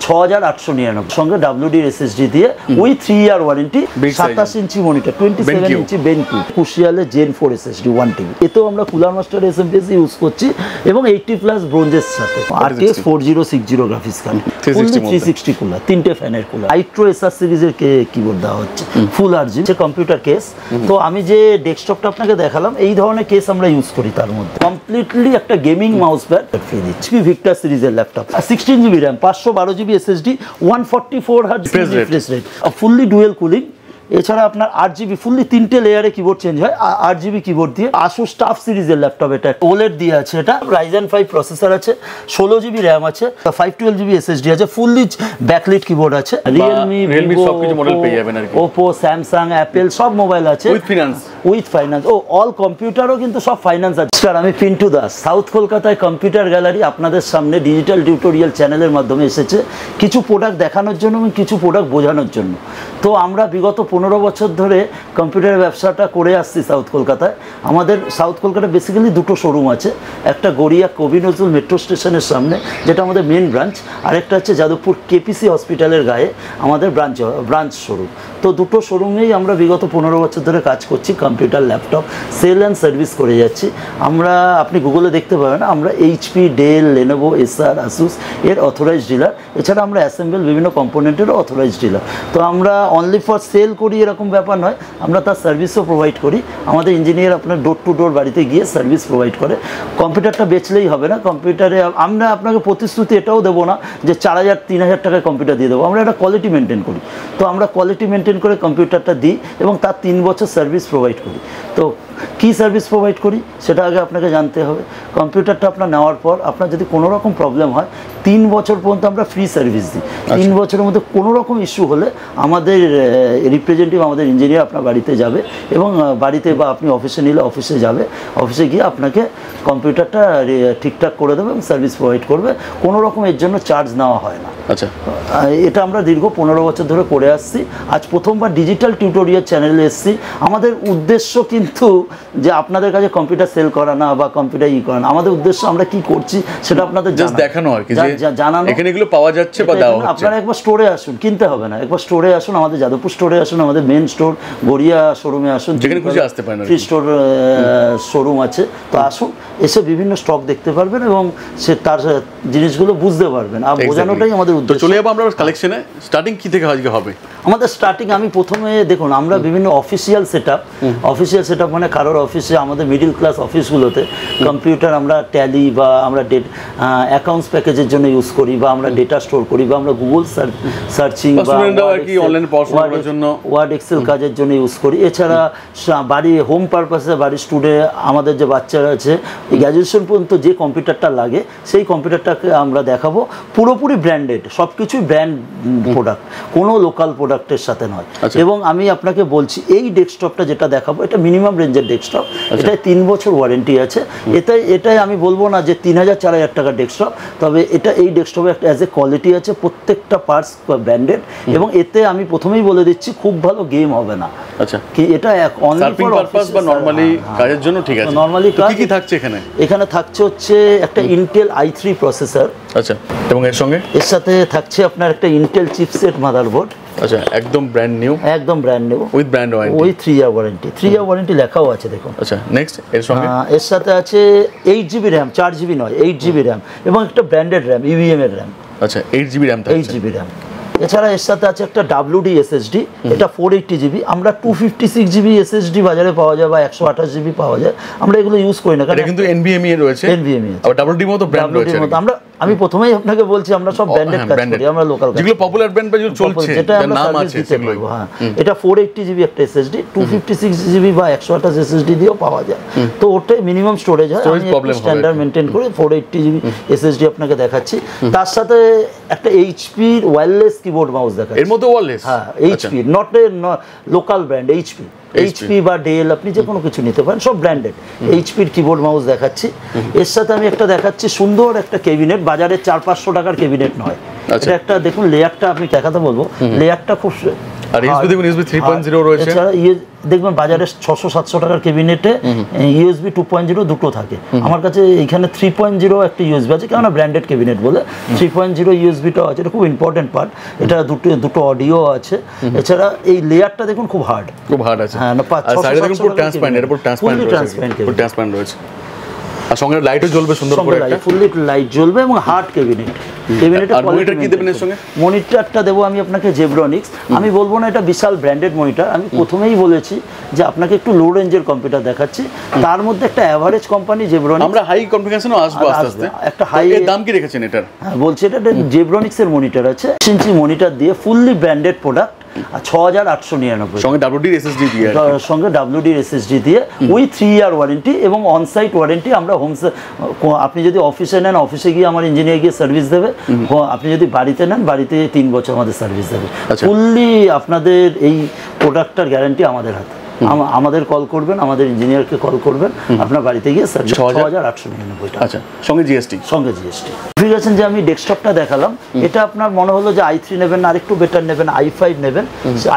6899 সঙ্গে WD SSD দিয়ে with 3 year warranty, 27 inch monitor, 27 inch BenQ, কুশিয়ালে Gen 4 SSD 1TB। এতেও আমরা কুলার মাস্টার SMPS ইউজ করছি এবং 80+ ব্রোঞ্জের সাথে RTX 4060 গ্রাফিক্স কার্ড, 360 কুলার, 3টে ফ্যানের কুলার, আইট্রো SR সিরিজের কিবোর্ড দেওয়া হচ্ছে, ফুল RGB কম্পিউটার কেস। তো আমি যে ডেস্কটপটা আপনাকে দেখালাম এই ধরনের কেস আমরা ইউজ করি, তার মধ্যে কমপ্লিটলি একটা গেমিং মাউস প্যাড ফ্রি দিচ্ছি। ভিক্টার সিরিজের laptop, 16GB RAM, 512GB SSD, 144 Hz refresh rate, fully dual cooling. এছাড়া আপনার 8GB ফুললি 3টে লেয়ারে কিবোর্ড চেঞ্জ হয়, 8GB কিবোর্ড দিয়ে। Asus টাফ সিরিজের ল্যাপটপ, এটা OLED দিয়ে আছে, এটা Ryzen 5 প্রসেসর আছে, 16GB RAM আছে, 512GB SSD আছে, ফুললি ব্যাকলিট কিবোর্ড আছে। Realme সবকিছু মডেল পেয়ে যাবেন আর কি, Oppo, Samsung, Apple সব মোবাইল আছে উইথ ফাইন্যান্স। অল কম্পিউটারও কিন্তু সব ফাইন্যান্স আছে। আমি পিন্টু দাস, সাউথ কলকাতায় কম্পিউটার গ্যালারি আপনাদের সামনে ডিজিটাল টিউটোরিয়াল চ্যানেলের মাধ্যমে এসেছে কিছু প্রোডাক্ট দেখানোর জন্য এবং কিছু প্রোডাক্ট বোঝানোর জন্য। তো আমরা বিগত 15 বছর ধরে কম্পিউটার ব্যবসাটা করে আসছি সাউথ কলকাতায়। আমাদের সাউথ কলকাতায় বেসিক্যালি দুটো শোরুম আছে, একটা গড়িয়া কবি নজরুল মেট্রো স্টেশনের সামনে যেটা আমাদের মেন ব্রাঞ্চ, আরেকটা হচ্ছে যাদবপুর KPC হসপিটালের গায়ে আমাদের ব্রাঞ্চ শোরুম। তো দুটো শোরুমেই আমরা বিগত 15 বছর ধরে কাজ করছি, computer laptop sale and service করে যাচ্ছি। আমরা, আপনি গুগলে দেখতে পাবেন, আমরা HP, Dell, Lenovo, SR, Asus এর অথরাইজড ডিলার। এছাড়া আমরা অ্যাসেম্বল বিভিন্ন কম্পোনেন্টেরও অথরাইজড ডিলার। তো আমরা অনলি ফর সেল করি এরকম ব্যাপার নয়, আমরা তার সার্ভিসও প্রোভাইড করি। আমাদের ইঞ্জিনিয়ার আপনার ডোর টু ডোর বাড়িতে গিয়ে সার্ভিস প্রোভাইড করে। কম্পিউটারটা বেচলেই হবে না, কম্পিউটারে আমরা আপনাকে প্রতিশ্রুতি এটাও দেবো না যে 4000-3000 টাকায় কম্পিউটার দিয়ে দেবো। আমরা একটা কোয়ালিটি মেনটেন করি। তো আমরা কোয়ালিটি মেনটেন করে কম্পিউটারটা দিই এবং তার 3 বছর সার্ভিস প্রোভাইড করি। তো কী সার্ভিস প্রোভাইড করি সেটা আগে আপনাকে জানতে হবে। কম্পিউটারটা আপনার নেওয়ার পর আপনার যদি কোনো রকম প্রবলেম হয় 3 বছর পর্যন্ত আমরা ফ্রি সার্ভিস দিই। 3 বছরের মধ্যে কোনো রকম ইস্যু হলে আমাদের রিপ্রেজেন্টেটিভ, আমাদের ইঞ্জিনিয়ার আপনার বাড়িতে যাবে এবং বাড়িতে বা আপনি অফিসে নিলে অফিসে যাবে, অফিসে গিয়ে আপনাকে কম্পিউটারটা ঠিকঠাক করে দেবে এবং সার্ভিস প্রোভাইড করবে। কোনো রকম এর জন্য চার্জ নেওয়া হয় না। আচ্ছা, এটা আমরা দীর্ঘ 15 বছর ধরে করে আসছি। আজ প্রথমবার ডিজিটাল টিউটোরিয়াল চ্যানেলে এসেছি। আমাদের উদ্দেশ্য কিন্তু যে আপনাদের কাছে কম্পিউটার সেল করা না বা কম্পিউটার করা না, আমাদের উদ্দেশ্য আমরা কি করছি সেটা আপনাদের জাস্ট দেখানো আর কি, জানানো। এখানে এগুলো পাওয়া যাচ্ছে বা দেওয়া হচ্ছে। আপনারা একবার স্টোরে আসুন, কিনতে হবে না, একবার স্টোরে আসুন, আমাদের যাদবপুর স্টোরে আসুন, আমাদের মেন স্টোর গড়িয়া শোরুমে আসুন, যেখানে খুশি আসতে পারেন, ফ্রি স্টোর শোরুম আছে। তো আসুন, এসে বিভিন্ন স্টক দেখতে পারবেন এবং সে তার জিনিসগুলো বুঝতে পারবেন। আর বোঝানোটাই আমাদের উদ্দেশ্য। চলে যাবো আমরা কালেকশনে। স্টার্টিং কি থেকে আজকে হবে আমাদের? স্টার্টিং আমি প্রথমে দেখুন, আমরা বিভিন্ন অফিসিয়াল সেটআপ মানে কারোর অফিসে, আমাদের মিডিল ক্লাস অফিসগুলোতে কম্পিউটার আমরা ট্যালি বা আমরা অ্যাকাউন্টস প্যাকেজের জন্য ইউজ করি, বা আমরা ডেটা স্টোর করি, বা আমরা গুগল সার্চিং বা ওয়ার্ড এক্সেল কাজের জন্য ইউজ করি। এছাড়া বাড়ি হোম পারপাসে, বাড়ির স্টুডেন্ট আমাদের যে বাচ্চারা আছে গ্র্যাজুয়েশন পর্যন্ত যে কম্পিউটারটা লাগে সেই কম্পিউটারটাকে আমরা দেখাবো। পুরোপুরি ব্র্যান্ডেড, সব কিছুই ব্র্যান্ড প্রোডাক্ট, কোনো লোকাল প্রোডাক্টের সাথে নয়। এবং আমি আপনাকে বলছি, এই ডেস্কটপটা যেটা দেখাবো এটা মিনিমাম রেঞ্জের ডেস্কটপ, এটাই 3 বছর ওয়ারেন্টি আছে। এটাই আমি বলবো না যে 3000-4000 টাকার ডেস্কটপ, তবে এই ডেস্কটপে একটা অ্যাজ এ কোয়ালিটি আছে, প্রত্যেকটা পার্টস ব্র্যান্ডেড। এবং এতে আমি প্রথমেই বলে দিচ্ছি খুব ভালো গেম হবে না। আচ্ছা, কি এটা অনলি ফর পারপাস বা নরমালি কাজের জন্য ঠিক আছে। নরমালি কি থাকছে এখানে থাকছে হচ্ছে একটা ইন্টেল i3 প্রসেসর। আচ্ছা, এবং এর সাথে থাকছে আপনার একটা ইন্টেল চিপসেট মাদারবোর্ড। আচ্ছা, একদম brand new with brand warranty, ওই 3 ইয়ার ওয়ারেন্টি, 3 ইয়ার ওয়ারেন্টি লেখাও আছে দেখুন। আচ্ছা, নেক্সট এর সাথে আছে 8GB RAM, 4GB নয় 8GB RAM এবং একটা ব্র্যান্ডেড RAM, EVM এর RAM। আচ্ছা, 8GB RAM থাকছে। 8GB RAM। এছাড়া এর সাথে আছে একটা WD SSD, এটা 480GB। আমরা 256GB SSD বাজারে পাওয়া যায় বা 128GB পাওয়া যায়, আমরা এগুলো ইউজ করি না, কারণ এটা কিন্তু NVMe এর রয়েছে। NVMe আর WD মতো ব্র্যান্ড রয়েছে। আমি প্রথমেই আপনাকে বলছি আমরা সব ব্র্যান্ডেড কাজ করি, আমরা লোকাল কাজ, যেগুলো পপুলার ব্র্যান্ড বা যেগুলো চলছে, যার নাম আছে সেগুলো। হ্যাঁ, এটা 480GB একটা SSD, 256GB বা 128 SSD দিয়েও পাওয়া যায়। তো ওটাই মিনিমাম স্টোরেজ হয়, আমি স্ট্যান্ডার্ড মেইনটেইন করে 480GB SSD আপনাকে দেখাচ্ছি। তার সাথে একটা HP ওয়্যারলেস কিবোর্ড মাউস দেখাচ্ছি। এর মধ্যে ওয়্যারলেস? হ্যাঁ, HP, not a local brand, HP বা ডেল, আপনি যে কোনো কিছু নিতে পারেন, সব ব্র্যান্ডেড। HP-র কিবোর্ড মাউস দেখাচ্ছি। এর সাথে আমি একটা দেখাচ্ছি সুন্দর একটা ক্যাবিনেট, বাজারে 400-500 টাকার ক্যাবিনেট নয়। এটা একটা দেখুন, লেয়ারটা আপনি দেখাতে বলবো, লেয়ারটা খুব আর ইউএসবি দেখুন ইউএসবি 3.0 রয়েছে। এছাড়া দেখবেন বাজারে 600-700 টাকার ক্যাবিনেটে ইউএসবি 2.0 দুটো থাকে। আমার কাছে এখানে 3.0 একটা ইউএসবি আছে, কারণ ব্র্যান্ডেড ক্যাবিনেট বলে 3.0 ইউএসবিটা আছে, এটা খুব ইম্পর্টেন্ট পার্ট। এটা দুটো অডিও আছে। এছাড়া এই লেয়ারটা দেখুন খুব হার্ড আছে। হ্যাঁ, আর সাইডে দেখুন পুরো ট্রান্সপারেন্ট, এটা পুরো ট্রান্সপারেন্ট রয়েছে। আর সঙ্গে লাইটও জ্বলবে সুন্দর করে, একটা ফুললি লাইট জ্বলবে এবং হার্ড ক্যাবিনেট। আর মনিটর কি দেবেন এর সঙ্গে? মনিটরটা দেবো আমি আপনাকে জেব্রনিক্স। আমি বলবো না এটা বিশাল ব্র্যান্ডেড মনিটর, আমি প্রথমেই বলেছি যে আপনাকে একটু লো রেঞ্জের কম্পিউটার দেখাচ্ছি, তার মধ্যে একটা অ্যাভারেজ কোম্পানি জেব্রনিক্স। আমরা হাই কনফিগারেশনও আসবো আস্তে আস্তে। একটা হাই এর দাম কি রেখেছেন এটার? হ্যাঁ বলছি, এটা জেব্রনিক্স এর মনিটর আছে, 6 ইঞ্চি মনিটর দিয়ে ফুললি ব্র্যান্ডেড প্রোডাক্ট, 6899 সঙ্গে WD SSD দিয়ে, সঙ্গে WD SSD দিয়ে উইথ 3 ইয়ার ওয়ারেন্টি এবং অনসাইট ওয়ারেন্টি। আমরা আপনি যদি অফিসে নেন, অফিসে গিয়ে আমার ইঞ্জিনিয়ার গিয়ে সার্ভিস দেবে। আপনি যদি বাড়িতে নেন, বাড়িতে 3 বছর আমাদের সার্ভিস দেবে। ফুললি আপনাদের এই প্রোডাক্টটার গ্যারান্টি আমাদের হাতে। আমাদের কল করবেন, আমাদের ইঞ্জিনিয়ারকে কল করবেন, আপনার বাড়িতে গিয়ে 6899 টাকা। আচ্ছা, সঙ্গে জিএসটি। ঠিক আছে, যে আমি ডেস্কটপটা দেখালাম, এটা আপনার মনে হলো যে i3 নেবেন, আরেকটু বেটার নেবেন, i5 নেবেন,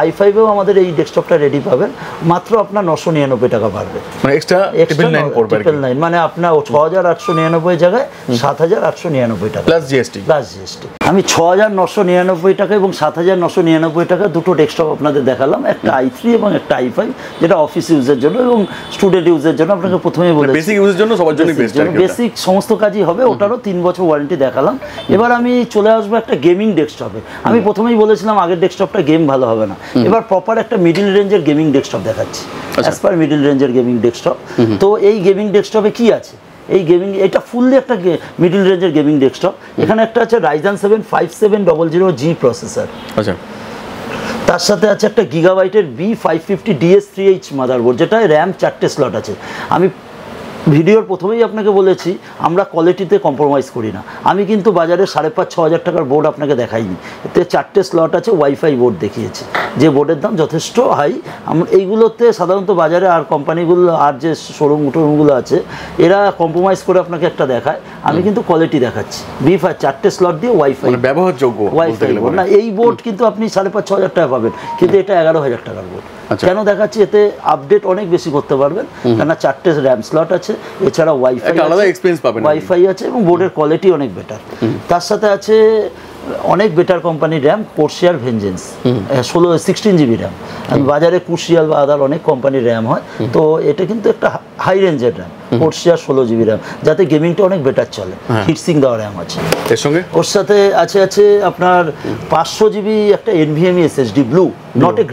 i5এও আমাদের এই ডেস্কটপটা রেডি পাবেন, মাত্র আপনার 999 টাকা বাড়বে। মানে এক্সট্রা 999, মানে আপনার 6899 জায়গায় 7899 টাকা প্লাস জিএসটি। আমি 6999 টাকা এবং 7999 টাকা দুটো ডেস্কটপ আপনাদের দেখালাম, একটা i3 এবং একটা i5, যেটা অফিস ইউজের জন্য এবং স্টুডেন্ট ইউজের জন্য। আপনাকে প্রথমেই বলেছি বেসিক ইউজের জন্য সবার জন্য বেস্ট, বেসিক সমস্ত কাজই হবে, ওটারও 3 বছর ওয়ারেন্টি দেখালাম। এবার আমি চলে আসবো একটা গেমিং ডেস্কটপে। আমি প্রথমেই বলেছিলাম আগের ডেস্কটপটা গেম ভালো হবে না, এবার প্রপার একটা মিডল রেঞ্জের গেমিং ডেস্কটপ দেখাচ্ছি, অ্যাজ পার মিডল রেঞ্জের গেমিং ডেস্কটপ। তো এই গেমিং ডেস্কটপে কি আছে? এই গেমিং, এটা ফুললি একটা মিডল রেঞ্জের গেমিং ডেস্কটপ। এখানে একটা আছে Ryzen 7 5700G প্রসেসর। আচ্ছা, তার সাথে আছে একটা গিগাবাইটের B550 DS3H মাদারবোর্ড, যেটায় র্যাম 4টে স্লট আছে। আমি ভিডিওর প্রথমেই আপনাকে বলেছি আমরা কোয়ালিটিতে কম্প্রোমাইজ করি না। আমি কিন্তু বাজারে 5,500-6 হাজার টাকার বোর্ড আপনাকে দেখাইনি, এতে 4টে স্লট আছে, ওয়াইফাই বোর্ড দেখিয়েছি, যে বোর্ডের দাম যথেষ্ট হাই। এইগুলোতে সাধারণত বাজারে আর কোম্পানিগুলো আর যে শোরুমগুলো আছে এরা কম্প্রোমাইজ করে আপনাকে একটা দেখায়, আমি কিন্তু কোয়ালিটি দেখাচ্ছি। B5 4টে স্লট দিয়ে ওয়াইফাই, ব্যবহারযোগ্য ওয়াইফাই বোর্ড না। এই বোর্ড কিন্তু আপনি 5,500-6 হাজার টাকা পাবেন, কিন্তু এটা 11,000 টাকার বোর্ড। কেন দেখাচ্ছি? এতে আপডেট অনেক বেশি করতে পারবেন, কেননা 4টে র্যাম স্লট আছে, এছাড়া ওয়াইফাই আছে এবং বোর্ডের কোয়ালিটি অনেক বেটার। তার সাথে আছে অনেক বেটার কোম্পানির র্যাম, কোর্সিয়ার ভেঞ্জেন্স 16 GB র্যাম। বাজারে কুশিয়াল বা আদার অনেক কোম্পানির র্যাম হয়, তো এটা কিন্তু একটা হাই রেঞ্জের র্যাম, কোর্সিয়ার 16 GB র্যাম, যাতে গেমিংটা অনেক বেটার চলে। হিটসিং দেওয়া র্যাম আছে এর সঙ্গে। ওর সাথে আছে আপনার 500 GB একটা NVMe SSD blue, not a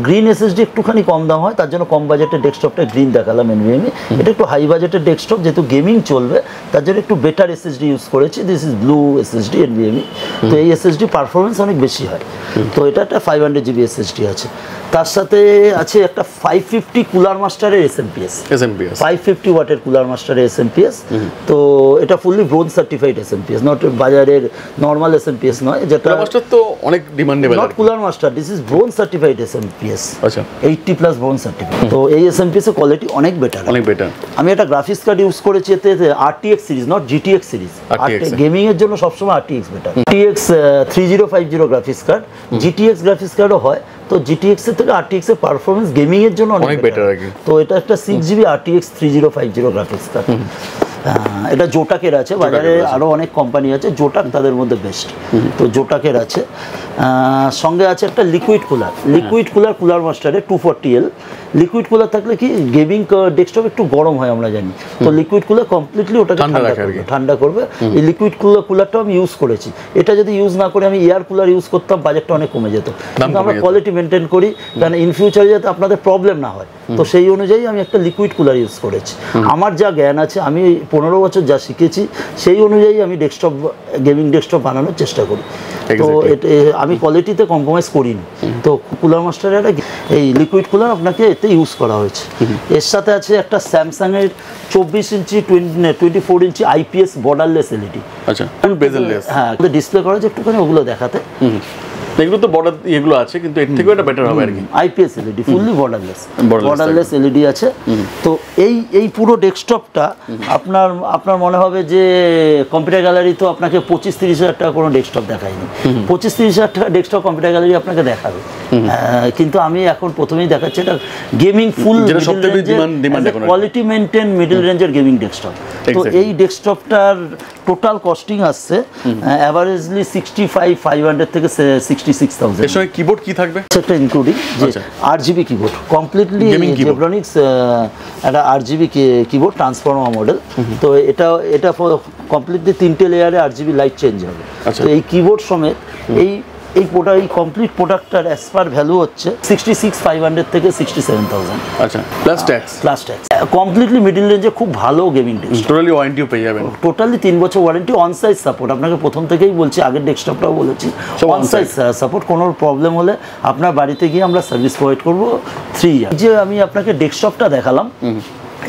green SSD একটুখানি কম দাম হয়, তার জন্য কম বাজেটের ডেস্কটপটা গ্রিন দেখালাম NVMe। এটা একটু হাই বাজেটের ডেস্কটপ, যেহেতু গেমিং চলবে তার জন্য একটু বেটার SSD ইউজ করেছি। This is blue SSD NVMe। তো এই SSD পারফরমেন্স অনেক বেশি হয়, তো এটা একটা 500 GB SSD আছে। তার সাথে আছে একটা 550 কুলার মাস্টারের SMPS 550 ওয়াটের কুলার মাস্টারের SMPS। তো এটা fully bronze certified SMPS, not বাজারের নর্মাল SMPS নয়, যেটা মাস্টার তো অনেক demandable. Not cooler master, this is bronze certified SMPS। আচ্ছা, 80+ ব্রোঞ্জ সার্টিফাইড। তো এই SMPS এর কোয়ালিটি অনেক বেটার। আমি একটা গ্রাফিক্স কার্ড ইউজ করেছি, এতে RTX series, not GTX series. Gaming এর জন্য সবসময় RTX better. GTX 3050 graphics card, GTX graphics কার্ডও হয়, তো GTX এর থেকে RTX এর পারফরমেন্স গেমিং এর জন্য অনেক বেটার। তো এটা একটা 6GB RTX 3050 গ্রাফিক্স কার্ড। এটা জোটাকের আছে, বাজারে আরো অনেক কোম্পানি আছে, জোটাক তাদের মধ্যে বেস্ট। তো জোটাকের আছে। সঙ্গে আছে একটা লিকুইড কুলার মাস্টারে 240L। লিকুইড কুলার থাকলে কি গেমিং ডেস্কটপ একটু গরম হয় আমরা জানি, তো লিকুইড কুলার কমপ্লিটলি ওটাকে ঠান্ডা করবে। এই লিকুইড কুলারটাও আমি ইউজ করেছি। এটা যদি ইউজ না করে আমি এয়ার কুলার ইউজ করতাম, বাজেটটা অনেক কমে যেত, কিন্তু আমরা কোয়ালিটি মেনটেন করি, কারণ ইন ফিউচারে যাতে আপনাদের প্রবলেম না হয়, তো সেই অনুযায়ী আমি একটা লিকুইড কুলার ইউজ করেছি। আমার যা জ্ঞান আছে, আমি 15 বছর যা শিখেছি, সেই অনুযায়ী আমি গেমিং ডেস্কটপ বানানোর চেষ্টা করি। তো আমি কোয়ালিটিতে কম্প্রোমাইজ করিনি। তো কুলার মাস্টারের এই লিকুইড কুলার আপনাকে এতে ইউজ করা হয়েছে। এর সাথে আছে একটা স্যামসাং এর 24 ইঞ্চি 24 ইঞ্চি IPS বর্ডারলেস LED। আচ্ছা, বেজেললেস। হ্যাঁ, ডিসপ্লে করা আছে, একটুখানি ওগুলো দেখাতে। এগুলো তো বর্ডার এগুলো আছে, কিন্তু এর থেকেও এটা বেটার হবে আর কি। IPS LED, fully borderless LED আছে। তো এই পুরো ডেস্কটপটা আপনার মনে হবে যে কম্পিউটার গ্যালারি তো আপনাকে 25-30 হাজার টাকা কোনো ডেস্কটপ দেখায়নি। 25-30 হাজার টাকা ডেস্কটপ কম্পিউটার গ্যালারি আপনাকে দেখাবে, কিন্তু আমি এখন প্রথমেই দেখাচ্ছি এটা gaming full quality maintain middle রেঞ্জের গেমিং ডেস্কটপ। তো এই ডেস্কটপটার টোটাল কস্টিং আসছে অ্যাভারেজলি 65,500 থেকে 66,000। এর সঙ্গে কিবোর্ড কি থাকবে? সেটা ইনক্লুডিং যে 8GB কিবোর্ড, কমপ্লিটলি জেব্রনিক্স একটা 8GB কিবোর্ড ট্রান্সফর্মার মডেল। তো এটা কমপ্লিটলি 3টে লেয়ারে 8GB লাইট চেঞ্জ হবে। তো এই কিবোর্ড সমেত এই কমপ্লিট প্রোডাক্টটার অ্যাজ পার ভ্যালু হচ্ছে 66,500 থেকে 67,000। আচ্ছা, প্লাস ট্যাক্স। কমপ্লিটলি মিডল রেঞ্জে খুব ভালো গেমিং ডেস্কটপ, টোটালি ওয়ারেন্টিও পেয়ে যাবেন। টোটালি 3 বছর ওয়ারেন্টি, অন সাইজ সাপোর্ট। আপনাকে প্রথম থেকেই বলছি, আগের ডেস্কটপটাও বলেছি, অন সাইজ সাপোর্ট। কোনো প্রবলেম হলে আপনার বাড়িতে গিয়ে আমরা সার্ভিস প্রোভাইড করবো 3 ইয়ার। যে আমি আপনাকে ডেস্কটপটা দেখালাম,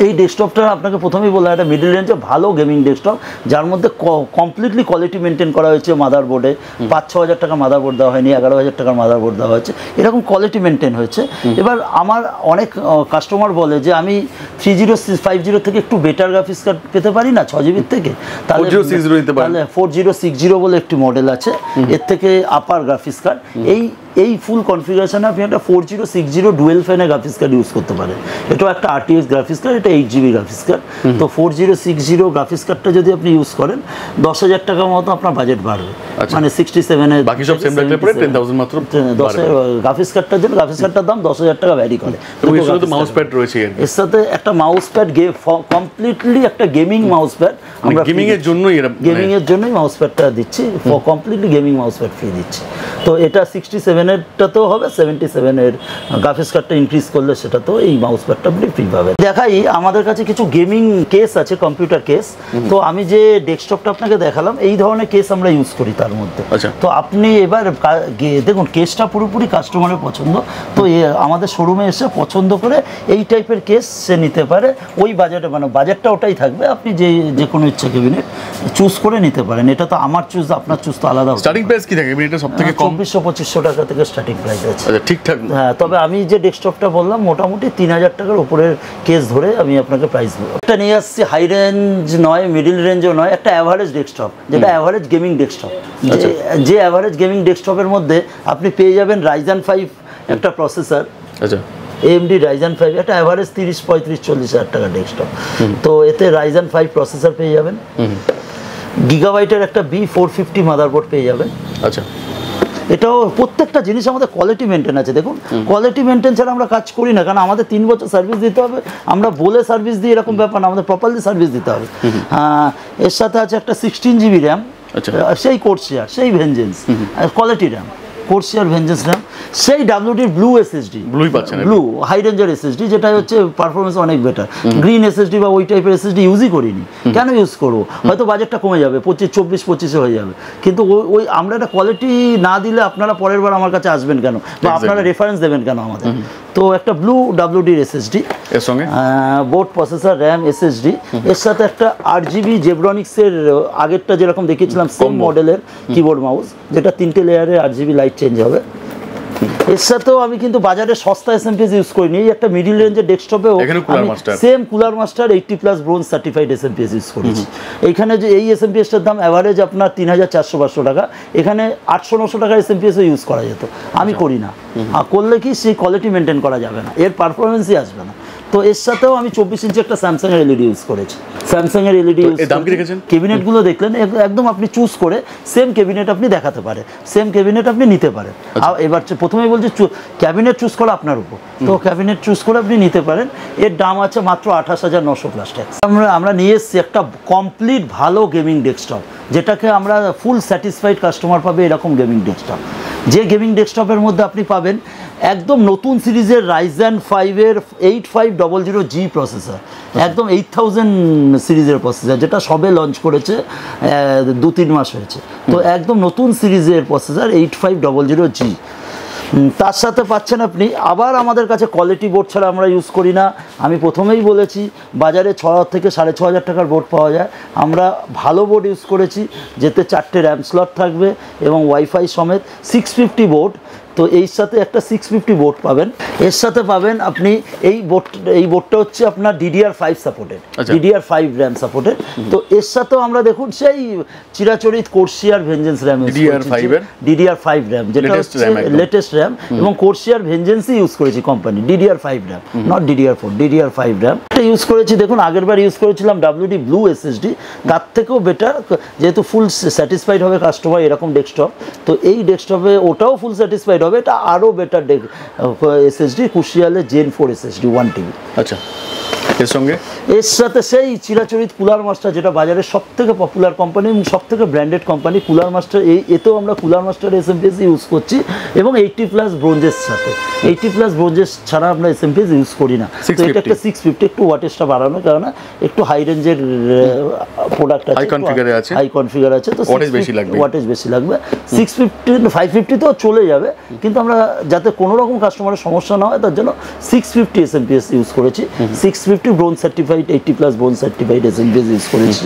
এই ডেস্কটপটা আপনাকে প্রথমেই বললাম একটা মিডল রেঞ্জে ভালো গেমিং ডেস্কটপ, যার মধ্যে কমপ্লিটলি কোয়ালিটি মেনটেন করা হয়েছে। মাদারবোর্ডে 5-6 হাজার টাকা মাদারবোর্ড দেওয়া হয়নি, 11,000 টাকার মাদারবোর্ড দেওয়া হয়েছে, এরকম কোয়ালিটি মেনটেন হয়েছে। এবার আমার অনেক কাস্টমার বলে যে আমি 3050 থেকে একটু বেটার গ্রাফিক্স কার্ড পেতে পারি না 6GB থেকে, তাহলে 4060 বলে একটি মডেল আছে, এর থেকে আপার গ্রাফিক্স কার্ড। এই ফুল কনফিগারেশনে আপনি একটা 4060 ডুয়েল ফ্যানের গ্রাফিক্স কার্ড ইউজ করতে পারেন। এটাও একটা RTX গ্রাফিক্স কার্ড, এটা 8GB গ্রাফিক্স কার্ড। তো 4060 গ্রাফিক্স কার্ডটা যদি আপনি ইউজ করেন 10,000 টাকার মতো আপনার বাজেট বাড়বে। মানে 67 বাকি সব সেম রাখলে পরে 10,000 মাত্র। 10 গ্রাফিক্স কার্ডটার জন্য গ্রাফিক্স কার্ডটার দাম 10,000 টাকা ভ্যারি করে। এর সাথে মাউস প্যাড রয়েছে, এর সাথে একটা মাউস প্যাড, কমপ্লিটলি একটা গেমিং মাউস প্যাড। আমরা গেমিং এর জন্যই মাউস প্যাডটা দিচ্ছি, completely gaming mouse pad free দিচ্ছি। তো এটা 67 এরটাতেও হবে, 77 এর গ্রাফিক্স কার্ডটা ইনক্রিজ করলে সেটাতেও এই মাউস প্যাডটা আপনি ফ্রি পাবেন। দেখাই, আমাদের কাছে কিছু গেমিং কেস আছে, কম্পিউটার কেস। তো আমি যে ডেস্কটপটা আপনাকে দেখালাম, এই ধরনের কেস আমরা ইউজ করি তার মধ্যে। তো আপনি এবার দেখুন, কেসটা পুরোপুরি কাস্টমারের পছন্দ। তো আমাদের শোরুমে এসে পছন্দ করে এই টাইপের কেস সে নিতে পারে, ওই বাজেটে, মানে বাজেটটা ওটাই থাকবে। আপনি যে কোনো ইচ্ছা ক্যাবিনেট চুজ করে নিতে পারেন। এটা তো আমার চুজ, আপনার চুজ তো আলাদা। স্টার্টিং প্রাইস কি থাকে? এটা সবথেকে কম 2400-2500 টাকা থেকে স্টার্টিং প্রাইস আছে। আচ্ছা, ঠিকঠাক। হ্যাঁ, তবে আমি যে ডেস্কটপটা বললাম মোটামুটি 3000 টাকার উপরের কেস ধরে আমি আপনাকে প্রাইস বলবো। একটা নিয়ে আসছি, হাই রেঞ্জ নয়, মিডিল রেঞ্জও নয়, একটা অ্যাভারেজ ডেস্কটপ, যেটা অ্যাভারেজ গেমিং ডেস্কটপ। যে অ্যাভারেজ গেমিং ডেস্কটপের মধ্যে আপনি পেয়ে যাবেন Ryzen 5 একটা প্রসেসর। আচ্ছা, AMD Ryzen 5, একটা অ্যাভারেজ 30, 35, 40 হাজার টাকা ডেস্কটপ। তো এতে Ryzen 5 প্রসেসর পেয়ে যাবেন, গিগাবাইটের একটা B450 মাদারবোর্ড পেয়ে যাবেন। আচ্ছা, এটাও প্রত্যেকটা জিনিস আমাদের কোয়ালিটি মেনটেন আছে। দেখুন, কোয়ালিটি মেনটেন ছাড়া আমরা কাজ করি না, কারণ আমাদের 3 বছর সার্ভিস দিতে হবে। আমরা বলে সার্ভিস দিই এরকম ব্যাপার না, আমাদের প্রপারলি সার্ভিস দিতে হবে। এর সাথে আছে একটা 16GB র্যাম, সেই কোর্সিয়ার, সেই vengeance quality RAM, কোর্সিয়ার vengeance RAM, সেই WD-র ব্লু SSD, ব্লু হাই রেঞ্জের SSD, যেটা হচ্ছে পারফরমেন্স অনেক বেটার। গ্রিন SSD বা ওই টাইপের SSD ইউজই করিনি। কেন ইউজ করবো? হয়তো বাজেটটা কমে যাবে, 24-25 হয়ে যাবে, কিন্তু ওই আমরা একটা কোয়ালিটি না দিলে আপনারা পরের বার আমার কাছে আসবেন কেন, বা আপনারা রেফারেন্স দেবেন কেন আমাদের? তো একটা ব্লু WD-র SSD, এর সঙ্গে বোর্ড প্রসেসর, র্যাম, SSD, এর সাথে একটা 8GB জেব্রনিক্সের আগেরটা যেরকম দেখিয়েছিলাম সেম মডেলের কিবোর্ড মাউস, যেটা 3টে লেয়ারে 8GB লাইট চেঞ্জ হবে। এর সাথেও আমি কিন্তু বাজারে সস্তা SMPS ইউজ করিনি। এই একটা মিডিল রেঞ্জের ডেস্কটপেও same cooler master 80+ bronze certified SMPS use করেছি। এইখানে যে এই SMPSটার দাম অ্যাভারেজ আপনার 3400-500 টাকা, এখানে 800-900 টাকার SMPSও ইউজ করা যেত। আমি করি না, করলে কি সেই কোয়ালিটি মেনটেন করা যাবে না, এর পারফরমেন্সই আসবে না। তো এর সাথেও আমি 24 ইঞ্চি একটা স্যামসাংয়ের LED ইউজ করেছি। স্যামসাংয়ের LED ইউজ, ক্যাবিনেটগুলো দেখলেন একদম আপনি চুজ করে সেম ক্যাবিনেট আপনি দেখাতে পারে, সেম ক্যাবিনেট আপনি নিতে পারেন। এবার প্রথমেই বলছি ক্যাবিনেট চুজ করা আপনার উপর, তো ক্যাবিনেট চুজ করে আপনি নিতে পারেন। এর দাম আছে মাত্র 28,900 প্লাস ট্যাক্স। আমরা নিয়ে এসেছি একটা কমপ্লিট ভালো গেমিং ডেস্কটপ, যেটাকে আমরা ফুল স্যাটিসফাইড কাস্টমার পাবে এরকম গেমিং ডেস্কটপ। যে গেমিং ডেস্কটপের মধ্যে আপনি পাবেন একদম নতুন সিরিজের Ryzen 5-এর 8500G প্রসেসর, একদম 8000 সিরিজের প্রসেসর, যেটা সবে লঞ্চ করেছে, 2-3 মাস হয়েছে। তো একদম নতুন সিরিজের প্রসেসর 8500G, তার সাথে পাচ্ছেন আপনি আবার আমাদের কাছে কোয়ালিটি বোর্ড ছাড়া আমরা ইউজ করি না। আমি প্রথমেই বলেছি বাজারে 6 থেকে 6,500 টাকার বোর্ড পাওয়া যায়, আমরা ভালো বোর্ড ইউজ করেছি, যেতে 4টে র্যাম স্লট থাকবে এবং ওয়াইফাই সমেত 650 বোর্ড। তো এর সাথে একটা 650 বোর্ড পাবেন, এর সাথে পাবেন আপনি এই বোর্ডটা হচ্ছে আপনার DDR5 supported, DDR5 RAM supported. তো এর সাথেও আমরা দেখুন সেই চিরাচরিত কোর্সিয়ার ভেঞ্জেন্স র্যাম DDR5 র্যাম, যেটা হচ্ছে লেটেস্ট র্যাম, এবং কোর্সিয়ার ভেঞ্জেন্সই ইউজ করেছি company, DDR5 RAM, not DDR4, DDR5 RAM use করেছি। দেখুন আগের বার ইউজ করেছিলাম WD Blue SSD, তার থেকেও বেটার, যেহেতু ফুল স্যাটিসফাইড হবে কাস্টমার এরকম ডেস্কটপ। তো এই ডেস্কটপে ওটাও ফুল স্যাটিসফাইড হবে, এটা আরও better SSD, কুশিয়ালে Gen 4 SSD 1 TB। আচ্ছা, এর সাথে সেই চিরাচরিত কুলার মাস্টার, যেটা বাজারের সব থেকে পপুলার কোম্পানি এবং সব থেকে ব্র্যান্ডেড কোম্পানি কুলার মাস্টার। এতেও আমরা কুলার মাস্টার SMPS ইউজ করছি এবং 80+ ব্রোঞ্জের সাথে, 80+ ব্রোঞ্জেস ছাড়া আমরা SMPS ইউজ করি না। তো এটা একটা 650, একটু ওয়াটেজটা বাড়ানো, কারণ একটু হাই রেঞ্জের প্রোডাক্ট আছে, হাই কনফিগার আছে, তো ওয়াটেজ বেশি লাগবে। 650 550 তো চলে যাবে, কিন্তু আমরা যাতে কোনো রকম কাস্টমারের সমস্যা না হয় তার জন্য 650 SMPS ইউজ করেছি। 650 bronze certified, 80+ bronze certified SMPS use করেছি।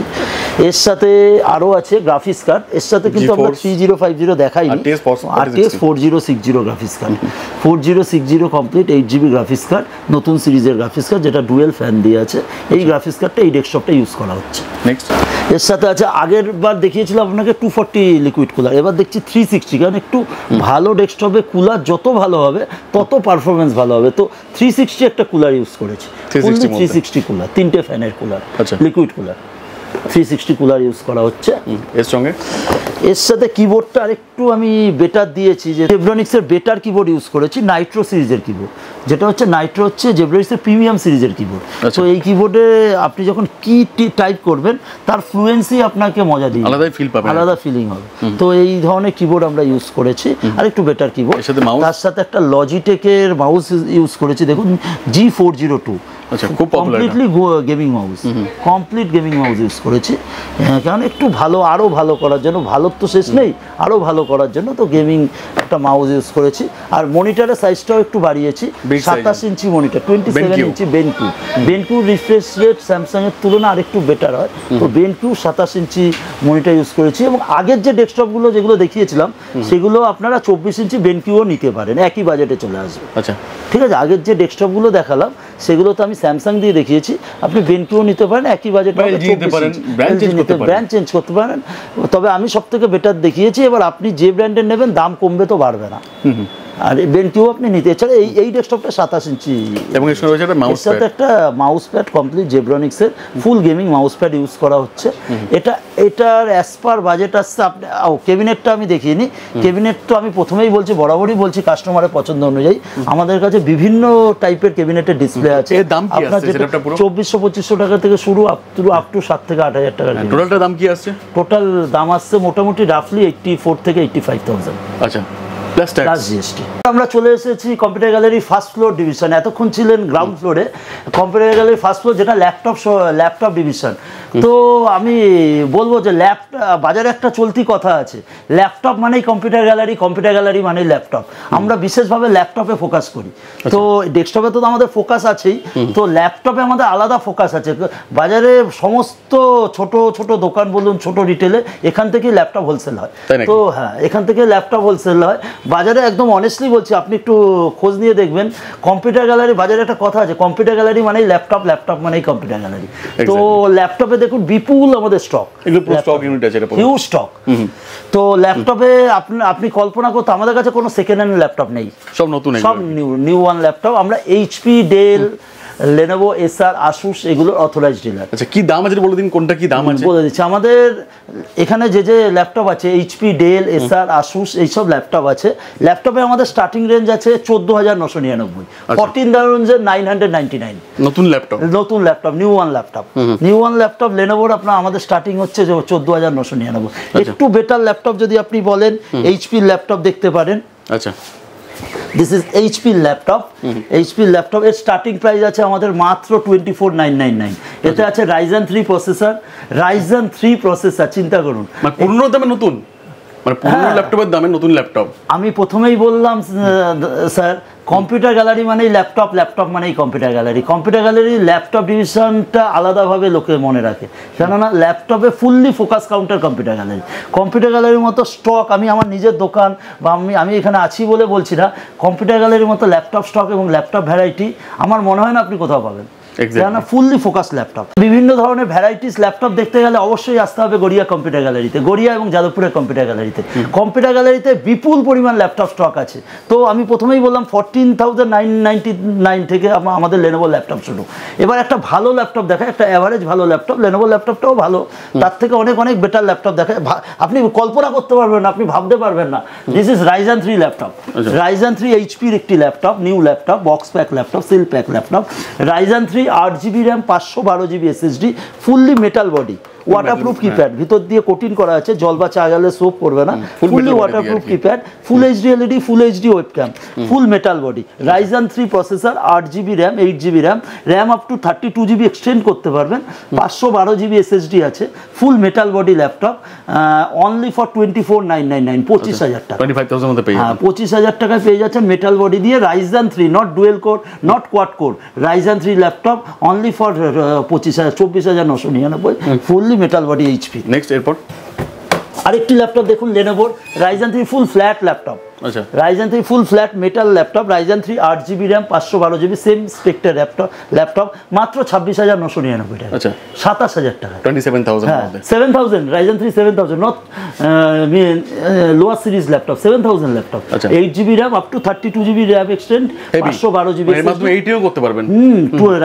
এর সাথে আরও আছে গ্রাফিক্স কার্ড, এর সাথে কিন্তু আমরা 3050 দেখাইনি, RTS 4060 graphics card, 4060 complete 8GB graphics card, নতুন সিরিজের গ্রাফিক্স কার্ড, যেটা ডুয়েল ফ্যান দিয়ে আছে। এই গ্রাফিক্স কার্ডটা এই ডেস্কটপটা ইউজ করা হচ্ছে। নেক্সট এর সাথে আছে, আগের বার দেখিয়েছিলাম আপনাকে 240 লিকুইড কুলার, এবার দেখছি 360, কারণ একটু ভালো ডেস্কটপে কুলার যত ভালো হবে তত পারফরমেন্স ভালো হবে। তো 360 একটা কুলার ইউজ করেছি, 360 কুলার, 3টে ফ্যানের cooler, liquid cooler, 360 cooler use করা হচ্ছে। এর সাথে কিবোর্ডটা আরেকটু আমি বেটার দিয়েছি, যে জেব্রনিক্সের বেটার কিবোর্ড ইউজ করেছি, নাইট্রো সিরিজের কিবোর্ড, যেটা হচ্ছে নাইট্রো হচ্ছে জেব্রনিক্সের প্রিমিয়াম সিরিজের কিবোর্ড। তো এই কিবোর্ডে আপনি যখন কি টাইপ করবেন তার ফ্লুয়েন্সি আপনাকে মজা দিয়ে আলাদা ফিলিং হবে। তো এই ধরনের কিবোর্ড আমরা ইউজ করেছি, আর একটু বেটার কিবোর্ড। তার সাথে একটা লজিটেকের মাউস ইউজ করেছি, দেখুন G402, completely gaming mouse, complete gaming mouse use করেছি, কারণ একটু ভালো, আরও ভালো করার জন্য, ভালোর তো শেষ নেই, আরও ভালো করার জন্য তো গেমিং একটা মাউস ইউজ করেছি। আর মনিটরের সাইজটাও একটু বাড়িয়েছি, 27 ইঞ্চি মনিটর, 27 ইঞ্চি বেনকিউ রিফ্রেশ রেট স্যামসাংয়ের তুলনায় আরেকটু বেটার হয়। তো বেনকিউ 27 ইঞ্চি মনিটর ইউজ করেছি, এবং আগের যে ডেস্কটপগুলো যেগুলো দেখিয়েছিলাম সেগুলো আপনারা 24 ইঞ্চি বেনকিউও নিতে পারেন, একই বাজেটে চলে আসবে। আচ্ছা ঠিক আছে, আগের যে ডেস্কটপগুলো দেখালাম সেগুলো তো আমি স্যামসাং দিয়ে দেখিয়েছি, আপনি বেনকিউ নিতে পারেন, একই বাজেটে ব্র্যান্ড চেঞ্জ করতে পারেন। তবে আমি সব থেকে বেটার দেখিয়েছি, এবার আপনি যে ব্র্যান্ডের নেবেন দাম কমবে তো বাড়বে না। আর বেনকিউ আপনি নিতে, এছাড়া এই ডেস্কটপটা 27 ইঞ্চি, এবং এর সাথে একটা মাউস প্যাড, কমপ্লিট জেব্রনিক্সের full gaming mouse pad use করা হচ্ছে। এটার অ্যাজ পার বাজেট আসছে আপনি, ক্যাবিনেটটা আমি দেখিয়ে নিই। ক্যাবিনেট তো আমি প্রথমেই বলছি, বরাবরই বলছি, কাস্টমারের পছন্দ অনুযায়ী আমাদের কাছে বিভিন্ন টাইপের ক্যাবিনেটের ডিসপ্লে আছে। আপনার যেটা 2400-2500 টাকা থেকে শুরু, আপ টু 7 থেকে 8000 টাকা। টোটালটা দাম কি আসছে? টোটাল দাম আসছে মোটামুটি রাফলি 84 থেকে 85,000। আচ্ছা, প্লাস জিএসটি। আমরা চলে এসেছি computer gallery first floor division. এতক্ষণ ছিলেন গ্রাউন্ড ফ্লোরে, কম্পিউটার গ্যালারি ফার্স্ট ফ্লোর, যেটা ল্যাপটপ ডিভিশন। তো আমি বলবো যে বাজারে একটা চলতি কথা আছে, ল্যাপটপ মানেই কম্পিউটার গ্যালারি, কম্পিউটার গ্যালারি মানেই ল্যাপটপ। আমরা বিশেষভাবে ল্যাপটপে ফোকাস করি। তো ডেস্কটপে তো আমাদের ফোকাস আছেই, তো ল্যাপটপে আমাদের আলাদা ফোকাস আছে। বাজারে সমস্ত ছোট ছোট দোকান বলুন, ছোট রিটেলে, এখান থেকেই ল্যাপটপ হোলসেল হয়। তো হ্যাঁ, এখান থেকে ল্যাপটপ হোলসেল হয় বাজারে। একদম অনেস্টলি বলছি, আপনি একটু খোঁজ নিয়ে দেখবেন, কম্পিউটার গ্যালারি, বাজারে একটা কথা আছে, কম্পিউটার গ্যালারি মানেই ল্যাপটপ, ল্যাপটপ মানেই কম্পিউটার গ্যালারি। তো ল্যাপটপে দেখুন বিপুল আমাদের স্টক, হিউজ স্টক। তো ল্যাপটপে আপনি কল্পনা করতে, আমাদের কাছে কোনো সেকেন্ড হ্যান্ড ল্যাপটপ নেই, সব নতুন, সব নিউ ওয়ান ল্যাপটপ। আমরা HP, ডেল, লেনোভো, এসার, আসুস এগুলোর অথরাইজড ডিলার। আচ্ছা, কি দাম আছে বলে দিন, কোনটা কি দাম আছে বলে দিচ্ছি। আমাদের এখানে যে ল্যাপটপ আছে, HP, ডেল, এসার, আসুস এইসব ল্যাপটপ আছে। ল্যাপটপে আমাদের স্টার্টিং রেঞ্জ আছে 14,999, 14,999। নতুন ল্যাপটপ, নিউ ওয়ান ল্যাপটপ লেনোভোর আপনার আমাদের স্টার্টিং হচ্ছে 14,999। একটু বেটার ল্যাপটপ যদি আপনি বলেন, HP ল্যাপটপ দেখতে পারেন। আচ্ছা, this is HP laptop. HP laptop এর স্টার্টিং প্রাইস আছে আমাদের মাত্র 24,999। এতে আছে Ryzen 3 প্রসেসর, চিন্তা করুন, পুরনো দামে নতুন, মানে পুরনো ল্যাপটপের দামে নতুন ল্যাপটপ। আমি প্রথমেই বললাম স্যার, কম্পিউটার গ্যালারি মানেই ল্যাপটপ, ল্যাপটপ মানেই Computer Gallery. Computer Gallery laptop ডিভিশনটা আলাদাভাবে লোকে মনে রাখে, কেননা ল্যাপটপে fully focus counter Computer Gallery. Computer গ্যালারির মতো স্টক আমি আমার নিজের দোকান বা আমি এখানে আছি বলে বলছি না, কম্পিউটার গ্যালারির মতো ল্যাপটপ স্টক এবং ল্যাপটপ ভ্যারাইটি আমার মনে হয় না আপনি কোথাও পাবেন, কেননা ফুললি ফোকাস ল্যাপটপ। বিভিন্ন ধরনের ভ্যারাইটিস ল্যাপটপ দেখতে গেলে অবশ্যই আসতে হবে গড়িয়া কম্পিউটার গ্যালারিতে, গড়িয়া এবং যাদবপুরের কম্পিউটার গ্যালারিতে। কম্পিউটার গ্যালারিতে বিপুল পরিমাণ ল্যাপটপ স্টক আছে। তো আমি প্রথমেই বললাম 14,999 থেকে আমাদের লেনোভো ল্যাপটপ শুরু। এবার একটা ভালো ল্যাপটপ দেখায়, একটা অ্যাভারেজ ভালো ল্যাপটপ, লেনোভো ল্যাপটপটাও ভালো, তার থেকে অনেক অনেক বেটার ল্যাপটপ দেখায়। আপনি কল্পনা করতে পারবেন না, আপনি ভাবতে পারবেন না। This is Ryzen 3 laptop. Ryzen 3 এইচপির একটি laptop, new laptop, box pack laptop, seal pack laptop. Ryzen 3 8GB RAM, 512GB SSD, fully metal body, waterproof keypad, ভিতর দিয়ে কোটিং করা আছে, জল বা চা গেলে সোপ করবে না, fully waterproof keypad, full HD LED, full HD webcam, full metal body. Ryzen 3 processor, 8GB RAM, 8GB RAM, RAM up to 32GB extend করতে পারবেন, 512GB SSD আছে, ফুল metal body laptop, only for 24,999, 25,000 টাকা, 25,000 মধ্যে পেয়ে যাবেন। 25,000 টাকায় পেয়ে যাচ্ছেন মেটাল বডি দিয়ে Ryzen 3, not dual core, not quad core, Ryzen 3 laptop only for 24,999, fully metal body HP. Next এরপর আরেকটি ল্যাপটপ দেখুন লেনোভোর, Ryzen 3 ফুল ফ্ল্যাট ল্যাপটপ। আচ্ছা, Ryzen 3 ফুল flat metal laptop, Ryzen 3 8GB RAM, 512GB, same spectre laptop, মাত্র 26,999 টাকা। আচ্ছা, 27,000 টাকা, 27,000 মধ্যে। 7,000 Ryzen 3 7,000, not lower series laptop, 7,000 laptop, 8GB RAM up to 32GB RAM extend, 512GB এর মাধ্যমে এডিটিং করতে পারবেন।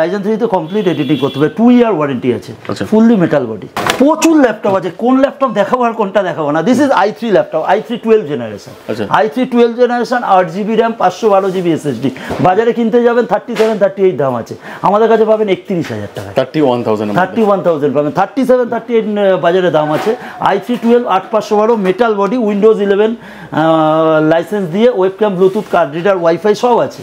Ryzen 3 তে কমপ্লিট এডিটিং করতে হবে, 2 ইয়ার ওয়ারেন্টি আছে, ফুললি মেটাল বডি। প্রচুর ল্যাপটপ আছে, কোন ল্যাপটপ দেখাবো আর কোনটা দেখাবো না। This is i3 laptop, i3 12 generation, i3 12 generation, 8GB RAM, 512GB SSD। বাজারে কিনতে যাবেন 37, 38 দাম আছে, আমাদের কাছে পাবেন 31,000 টাকা, 31,000 পাবেন। 37, 38 বাজারে দাম আছে। i3 12 8512 metal body, Windows 11 licence দিয়ে, webcam, Bluetooth, card reader, WiFi সব আছে।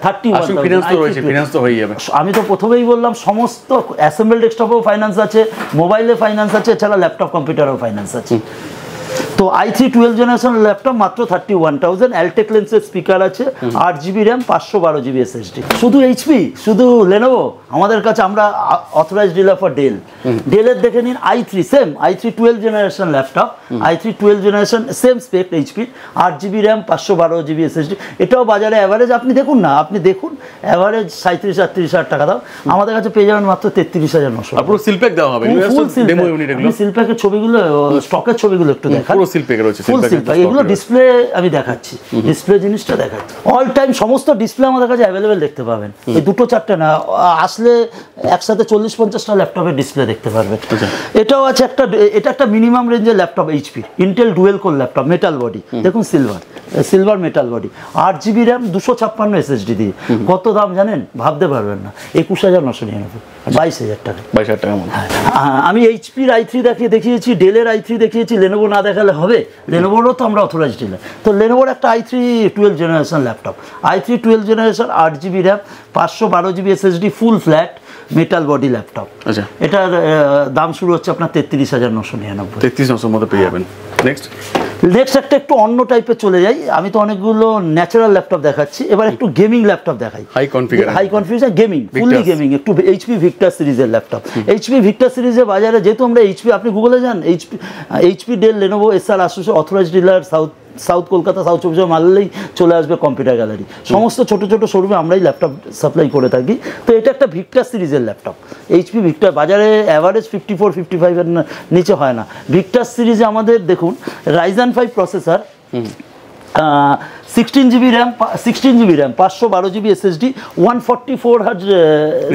31,000। আমি তো প্রথমেই বললাম সমস্ত অ্যাসেম্বল ডেস্কটপেও ফাইন্যান্স আছে, মোবাইলে ফাইন্যান্স আছে, এছাড়া ল্যাপটপ কম্পিউটারেও ফাইন্যান্স আছে। তো i3 12 জেনারেশন ল্যাপটপ মাত্র 31,000, অ্যালটেক লেন্সের স্পিকার আছে, 8GB র্যাম, 512GB SSD। শুধু এইচপি, শুধু লেনোভো, আমাদের কাছে আমরা অথরাইজড ডিলার ফর ডেল। ডেলের দেখে নিন i3, same i3 12 generation laptop, i3 12 generation, same spec HP, 8GB RAM, 512GB SSD। এটাও বাজারে অ্যাভারেজ আপনি দেখুন না, আপনি দেখুন অ্যাভারেজ 37-38,000 টাকা দাও, আমাদের কাছে পেয়ে যাবেন মাত্র 33,900। পুরো সিল প্যাক দেওয়া হবে, ডেমো ইউনিট এগুলো। সিল প্যাকের ছবিগুলো, স্টকের ছবিগুলো একটু দেখান। সিল প্যাক রয়েছে, ফুল সিল প্যাক, এগুলো ডিসপ্লে আমি দেখাচ্ছি, ডিসপ্লে জিনিসটা দেখাচ্ছি। অল টাইম সমস্ত ডিসপ্লে আমাদের কাছে অ্যাভেলেবেল দেখতে পাবেন, এই দুটো চারটে না, আসলে একসাথে 40-50টা ল্যাপটপের ডিসপ্লে দেখতে পারবেন। এটাও আছে একটা, এটা একটা মিনিমাম রেঞ্জের laptop, HP Intel dual core laptop, metal body, দেখুন silver metal body, 8GB RAM, 256 SSD দিয়ে। কত দাম জানেন? ভাবতে পারবেন না, 21,999, 22,000 টাকা, 22,000 টাকা। আমি এইচপির i3 দেখিয়েছি, ডেলের i3 দেখিয়েছি, লেনোভো না দেখালে হবে? লেনোভোরও তো আমরা অথরাইজ ডিলার। তো লেনোভোর একটা i3 12 generation laptop, i3 12 generation, 8GB RAM, 512GB SSD, ফুল ফ্ল্যাট মেটাল বডি ল্যাপটপ। আচ্ছা, এটার দাম শুরু হচ্ছে আপনার 33,999, 33,900 মধ্যে পেয়ে যাবেন। নেক্সট একটা একটু অন্য টাইপের চলে যাই, আমি তো অনেকগুলো ন্যাচারাল ল্যাপটপ দেখাচ্ছি, এবার একটু গেমিং ল্যাপটপ দেখাই, high configuration gaming, fully gaming, একটু এইচপি ভিক্টর সিরিজের ল্যাপটপ। এইচপি ভিক্টর সিরিজের বাজারে, যেহেতু আমরা এইচপি, আপনি গুগলে যান, HP, Dell, Lenovo, SR, Asus authorised dealer south Kolkata, south 24 মারলেই চলে আসবে কম্পিউটার গ্যালারি। সমস্ত ছোট ছোট শোরুমে আমরাই ল্যাপটপ সাপ্লাই করে থাকি। তো এটা একটা ভিক্টর সিরিজের ল্যাপটপ, এইচপি ভিক্টর, বাজারে অ্যাভারেজ 54-55 নিচে হয় না। ভিক্টর সিরিজে আমাদের দেখুন Ryzen 5 processor, 16GB RAM, 512GB SSD, 144 Hz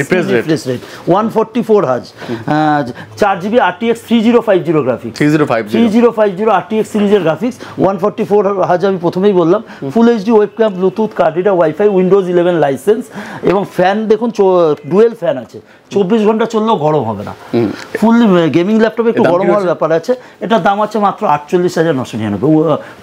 refresh rate, 144 Hz, 4GB RTX 3050 graphics, 3050 RTX সিরিজের গ্রাফিক্স, 144 Hz আমি প্রথমেই বললাম, full HD, webcam, Bluetooth, card reader, wifi, Windows 11 licence, এবং ফ্যান দেখুন ডুয়েল ফ্যান আছে, 24 ঘন্টা চললেও গরম হবে না। ফুল গেমিং ল্যাপটপে একটু গরম হওয়ার ব্যাপার আছে। এটার দাম আছে মাত্র 48,999,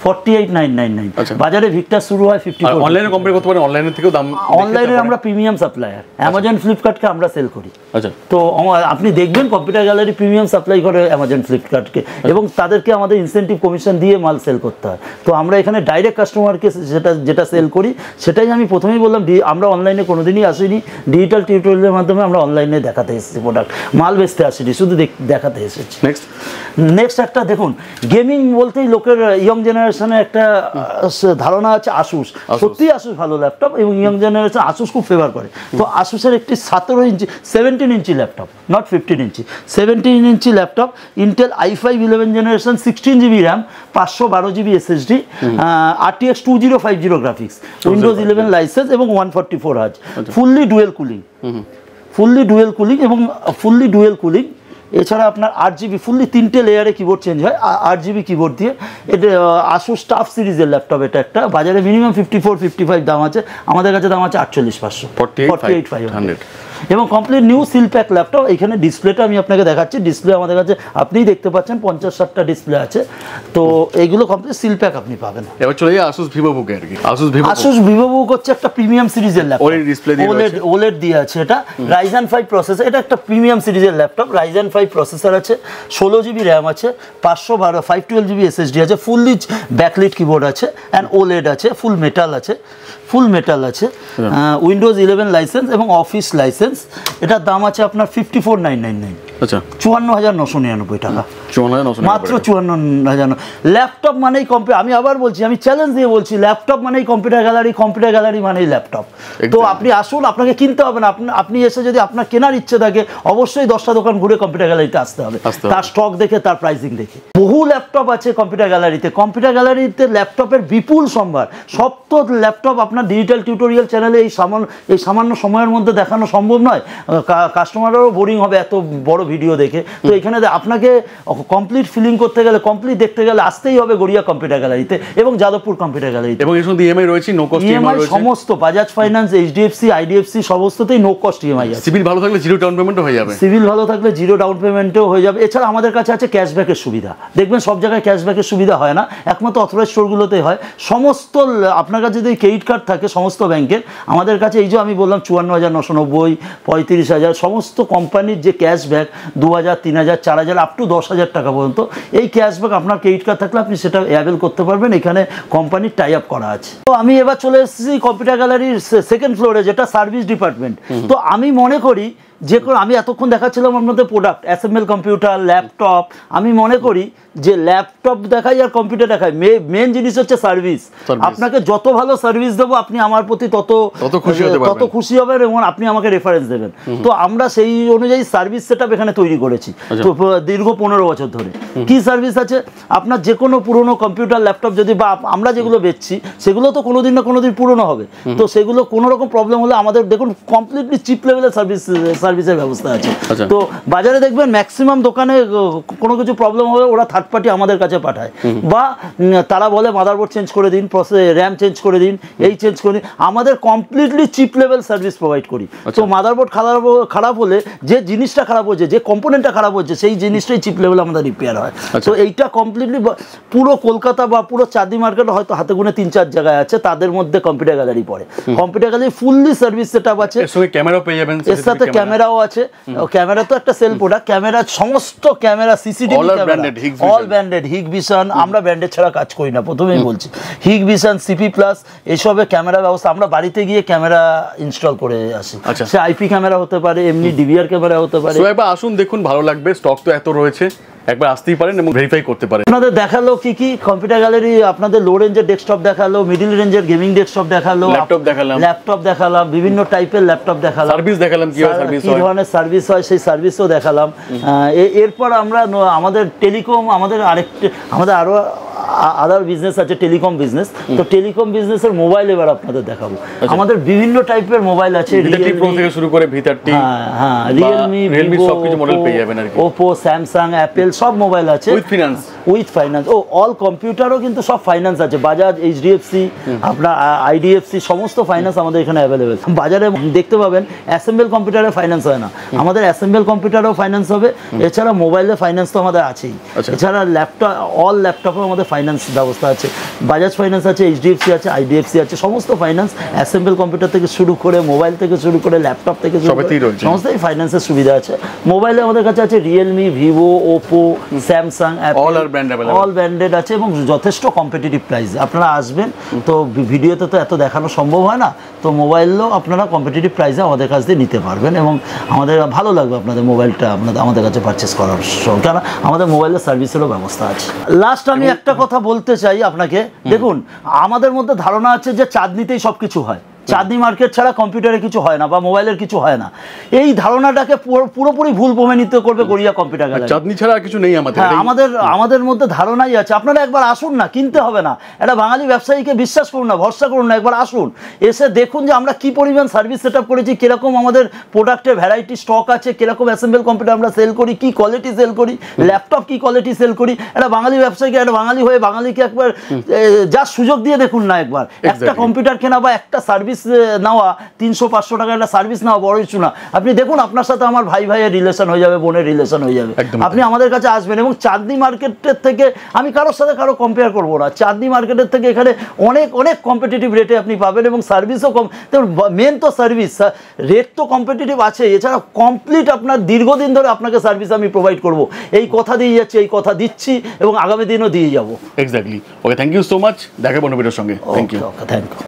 48,999। 5499 বাজারে ভিক্টাস শুরু হয় 54। অনলাইনে কম্পেয়ার করতে পারেন, অনলাইনে থেকেও দাম, অনলাইনে আমরা প্রিমিয়াম সাপ্লায়ার, অ্যামাজন ফ্লিপকার্টকে আমরা সেল করি। আচ্ছা, তো আপনি দেখবেন কম্পিউটার গ্যালারি প্রিমিয়াম সাপ্লাই করে অ্যামাজন ফ্লিপকার্টকে, এবং তাদেরকে আমাদের ইনসেন্টিভ কমিশন দিয়ে মাল সেল করতে হয়। তো আমরা এখানে ডাইরেক্ট কাস্টমারকে যেটা সেল করি সেটাই আমি প্রথমেই বললাম, আমরা অনলাইনে কোনোদিনই আসিনি, ডিজিটাল টিউটোরিয়ালের মাধ্যমে আমরা অনলাইনে দেখাতে এসেছি প্রোডাক্ট, মাল বেচতে আসিনি, শুধু দেখাতে এসেছি। নেক্সট একটা দেখুন, গেমিং বলতেই লোকের ইয়ং জেনারেশনের একটা ধারণা আছে আসুস, সত্যি আসুস ভালো ল্যাপটপ, এবং ইয়ং জেনারেশন আসুস খুব ফেভার করে। তো আসুসের একটি 17 inch laptop, not 15 inch, 17 inch laptop, Intel i5 11 generation, 16 GB RAM, 512 GB SSD, RTX 2050 graphics, Windows 11 licence এবং 144 হার্জ, ফুললি ডুয়েল কুলিং এবং ফুললি ডুয়েল কুলিং। এছাড়া আপনার 8GB ফুললি 3টে লেয়ারে কিবোর্ড চেঞ্জ হয়, 8GB কিবোর্ড দিয়ে। এটা আসুস টাফ সিরিজের ল্যাপটপ, এটা একটা বাজারে মিনিমাম 54-55 দাম আছে, আমাদের কাছে দাম আছে 48,500, 48,500, এবং complete new seal pack laptop. এখানে ডিসপ্লেটা আমি আপনাকে দেখাচ্ছি, ডিসপ্লে আমাদের কাছে আপনিই দেখতে পাচ্ছেন 50-60টা ডিসপ্লে আছে। তো এইগুলো কমপ্লিট সিল প্যাক আপনি পাবেন। এবার চলে যাই আসুস ভিভোবুকে আর কি। আসুস ভিভোবুক হচ্ছে একটা প্রিমিয়াম সিরিজের ল্যাপটপ, ওলেড দিয়ে আছে, এটা Ryzen 5 প্রসেসর, এটা একটা প্রিমিয়াম সিরিজের ল্যাপটপ, Ryzen 5 প্রসেসর আছে, 16GB র্যাম আছে, 512GB SSD আছে, ফুললি ব্যাকলিট কিবোর্ড আছে, অ্যান্ড ওলেড আছে, ফুল মেটাল আছে, উইন্ডোজ 11 লাইসেন্স এবং অফিস লাইসেন্স। এটার দাম আছে আপনার 54,999, আচ্ছা 54,999 টাকা, 54,999 মাত্র 54,000। ল্যাপটপ মানেই আমি আবার বলছি, আমি চ্যালেঞ্জ দিয়ে বলছি, ল্যাপটপ মানেই কম্পিউটার গ্যালারি মানেই ল্যাপটপ। তো আপনি আসুন, আপনাকে কিনতে হবে না, আপনি এসে যদি আপনার কেনার ইচ্ছে থাকে অবশ্যই 10টা দোকান ঘুরে কম্পিউটার গ্যালারিতে আসতে হবে, তার স্টক দেখে, তার প্রাইসিং দেখে। বহু ল্যাপটপ আছে কম্পিউটার গ্যালারিতে ল্যাপটপের বিপুল সম্ভার। সব তো ল্যাপটপ আপনার ডিজিটাল টিউটোরিয়াল চ্যানেলে এই সামান্য সময়ের মধ্যে দেখানো সম্ভব নয়, কাস্টমারেরও বোরিং হবে এত বড় ভিডিও দেখে। তো এখানে আপনাকে কমপ্লিট ফিলিং করতে গেলে, কমপ্লিট দেখতে গেলে আসতেই হবে গড়িয়া কম্পিউটার গ্যালারিতে এবং যাদবপুর কম্পিউটার গ্যালারিতে। এবং এর সঙ্গে ইএমআই রয়েছে, নো কস্ট ইএমআই রয়েছে, সমস্ত বাজাজ ফাইন্যান্স, HDFC, IDFC সমস্ততেই নো কস্ট ইএমআই আছে। সিভিল ভালো থাকলে জিরো ডাউন পেমেন্টও হয়ে যাবে, এছাড়া আমাদের কাছে আছে ক্যাশব্যাকের সুবিধা। দেখবেন সব জায়গায় ক্যাশব্যাকের সুবিধা হয় না, একমাত্র অথরাইজড স্টোরগুলোতেই হয়। সমস্ত আপনার কাছে যদি ক্রেডিট কার্ড থাকে সমস্ত ব্যাংকের, আমাদের কাছে এই যে আমি বললাম 54,990, 35,000 সমস্ত কোম্পানির যে ক্যাশব্যাক 2,000, 3,000, 4,000 আপ টু 10,000 টাকা পর্যন্ত, এই ক্যাশব্যাক আপনার ক্রেডিট কার্ড থাকলে আপনি সেটা অ্যাভেল করতে পারবেন, এখানে কোম্পানির টাই আপ করা আছে। তো আমি এবার চলে এসেছি কম্পিউটার গ্যালারির সেকেন্ড ফ্লোরে, যেটা সার্ভিস ডিপার্টমেন্ট। তো আমি মনে করি আমি এতক্ষণ দেখাচ্ছিলাম আপনাদের প্রোডাক্ট, অ্যাসেম্বল কম্পিউটার, ল্যাপটপ, আমি মনে করি যে ল্যাপটপ দেখাই আর কম্পিউটার দেখাই, মেন জিনিস হচ্ছে সার্ভিস। আপনাকে যত ভালো সার্ভিস দেবো আপনি আমার প্রতি তত খুশি হবেন এবং আপনি আমাকে রেফারেন্স দেবেন। তো আমরা সেই অনুযায়ী সার্ভিস সেটআপ এখানে তৈরি করেছি তো দীর্ঘ 15 বছর ধরে। কি সার্ভিস আছে, আপনার যে কোনো পুরনো কম্পিউটার, ল্যাপটপ যদি, বা আমরা যেগুলো বেচছি সেগুলো তো কোনোদিন না কোনোদিন পুরনো হবে, তো সেগুলো কোনো রকম প্রবলেম হলে আমাদের দেখুন কমপ্লিটলি চিপ লেভেলের সার্ভিসের ব্যবস্থা আছে। তো বাজারে দেখবেন ম্যাক্সিমাম দোকানে কোনো কিছু প্রবলেম হবে ওরা থার্ড পার্টি আমাদের কাছে পাঠায়, বা তারা বলে মাদারবোর্ড চেঞ্জ করে দিন, র্যাম চেঞ্জ করে দিন, এই চেঞ্জ করে দিন। আমাদের completely chip level service provide করি। তো মাদারবোর্ড খারাপ হলে, যে জিনিসটা খারাপ হচ্ছে, যে কম্পোনেন্টটা খারাপ হচ্ছে, সেই জিনিসটাই চিপ লেভেল আমাদের রিপেয়ার হয়। তো এইটা কমপ্লিটলি পুরো কলকাতা বা পুরো চাঁদনি মার্কেট হয়তো হাতে গুনে 3-4 জায়গায় আছে, তাদের মধ্যে কম্পিউটার গ্যালারি পড়ে। Computer gallery fully service setup আছে, এর সাথে ক্যামেরাও আছে। ক্যামেরা তো একটা সেল প্রোডাক্ট, ক্যামেরা সমস্ত camera, CCTV camera all branded, Hikvision, আমরা ব্র্যান্ডেড ছাড়া কাজ করি না, প্রথমেই বলছি। হিগভিশন, CP+, এসবে ক্যামেরা ব্যবস্থা, আমরা বাড়িতে গিয়ে ক্যামেরা ইনস্টল করে আসি। সে IP ক্যামেরা হতে পারে, এমনি DVR ক্যামেরা হতে পারে। আসুন দেখুন, ভালো লাগবে, স্টক তো এত রয়েছে, একবার আসতেই পারেন এবং ভেরিফাই করতে পারেন। আপনাদের দেখালো কি কম্পিউটার গ্যালারি, আপনাদের লো রেঞ্জের ডেস্কটপ দেখালো, মিডল রেঞ্জের গেমিং ডেস্কটপ দেখালো, ল্যাপটপ দেখালাম, বিভিন্ন টাইপের ল্যাপটপ দেখালাম, সার্ভিস দেখালাম, কি ধরনের সার্ভিস হয় সেই সার্ভিসও দেখালাম। এরপর আমরা আমাদের টেলিকম, আমাদের আরো আদার বিজনেস আছে, টেলিকম বিজনেস। তো টেলিকম বিজনেসের মোবাইল এবার আপনাদের দেখাবো। আমাদের বিভিন্ন টাইপের মোবাইল আছে, Pro থেকে শুরু করে V30, রিয়েলমি, সবকিছু মডেল পেয়ে যাবেন আর কি, ওপো, স্যামসাং, অ্যাপেল সব মোবাইল আছে, উইথ ফিনান্স। With finance. ও অল কম্পিউটারও কিন্তু সব ফাইন্যান্স আছে, বাজাজ, এইচডিএফসি, আপনার আইডিএফসি, সমস্ত ফাইন্যান্স আমাদের এখানে অ্যাভেলেবেল। বাজারে দেখতে পাবেন অ্যাসেম্বল কম্পিউটারে ফাইন্যান্স হয় না, আমাদের অ্যাসেম্বল কম্পিউটারেও ফাইন্যান্স হবে। এছাড়া মোবাইলে ফাইন্যান্স তো আমাদের আছেই। এছাড়া ল্যাপটপ, অল ল্যাপটপেও আমাদের ফাইন্যান্স ব্যবস্থা আছে, বাজাজ ফাইন্যান্স আছে, এইচডিএফসি আছে, আইডিএফসি আছে, সমস্ত ফাইন্যান্স অ্যাসেম্বল কম্পিউটার থেকে শুরু করে, মোবাইল থেকে শুরু করে, ল্যাপটপ থেকে শুরু করে সমস্তই ফাইন্যান্সের সুবিধা আছে। মোবাইলে আমাদের কাছে আছে Realme, Vivo, Oppo, Samsung, all branded আছে এবং যথেষ্ট কম্পিটিটিভ প্রাইস। আপনারা আসবেন তো, ভিডিওতে তো এত দেখানো সম্ভব হয় না, তো মোবাইলও আপনারা কম্পিটিটিভ প্রাইসে আমাদের কাছ দিয়ে নিতে পারবেন এবং আমাদের ভালো লাগবে আপনাদের মোবাইলটা আমাদের কাছে পারচেস করার সময়, কারণ আমাদের মোবাইলের সার্ভিসেরও ব্যবস্থা আছে। লাস্ট আমি একটা কথা বলতে চাই আপনাকে, দেখুন আমাদের মধ্যে ধারণা আছে যে চাঁদনিতেই সব কিছু হয়, চাঁদনি মার্কেট ছাড়া কম্পিউটারে কিছু হয় না বা মোবাইলের কিছু হয় না, এই ধারণাটাকে পুরোপুরি ভুল প্রমাণিত করবে গড়িয়া কম্পিউটার গ্যালারি। চাঁদনি ছাড়া কিছু নেই আমাদের। আমাদের মধ্যে ধারণাই আছে। আপনারা একবার আসুন না, কিনতে হবে না, একটা বাঙালি ব্যবসায়ীকে বিশ্বাস করুন না, ভরসা করুন না, একবার আসুন, এসে দেখুন যে আমরা কি পরিমাণ সার্ভিস সেট আপ করেছি, কিরকম আমাদের প্রোডাক্টের ভ্যারাইটি স্টক আছে, কিরকম অ্যাসেম্বল কম্পিউটার আমরা সেল করি, কি কোয়ালিটি সেল করি, ল্যাপটপ কি কোয়ালিটি সেল করি। একটা বাঙালি ব্যবসায়ীকে, একটা বাঙালি হয়ে বাঙালিকে একবার যা সুযোগ দিয়ে দেখুন না, একবার একটা কম্পিউটার কেনা বা একটা সার্ভিস নেওয়া, 300-500 টাকা একটা সার্ভিস নেওয়া বড় কিছু না। আপনি দেখুন আপনার সাথে আমার ভাইয়ের রিলেশন হয়ে যাবে, বোনের রিলেশন হয়ে যাবে, আপনি আমাদের কাছে আসবেন। এবং চাঁদনি মার্কেটের থেকে আমি কারোর সাথে কারো কম্পেয়ার করবো না, চাঁদনি মার্কেটের থেকে এখানে অনেক কম্পিটিটিভ রেটে আপনি পাবেন এবং সার্ভিসও কম। মেন তো সার্ভিস, রেট তো কম্পিটিটিভ আছে, এছাড়া কমপ্লিট আপনার দীর্ঘদিন ধরে আপনাকে সার্ভিস আমি প্রোভাইড করব, এই কথা দিয়ে যাচ্ছি, এই কথা দিচ্ছি এবং আগামী দিনও দিয়ে যাবো। Exactly. Okay, thank you so much. দেখা বন্ধুদের সঙ্গে। Thank you.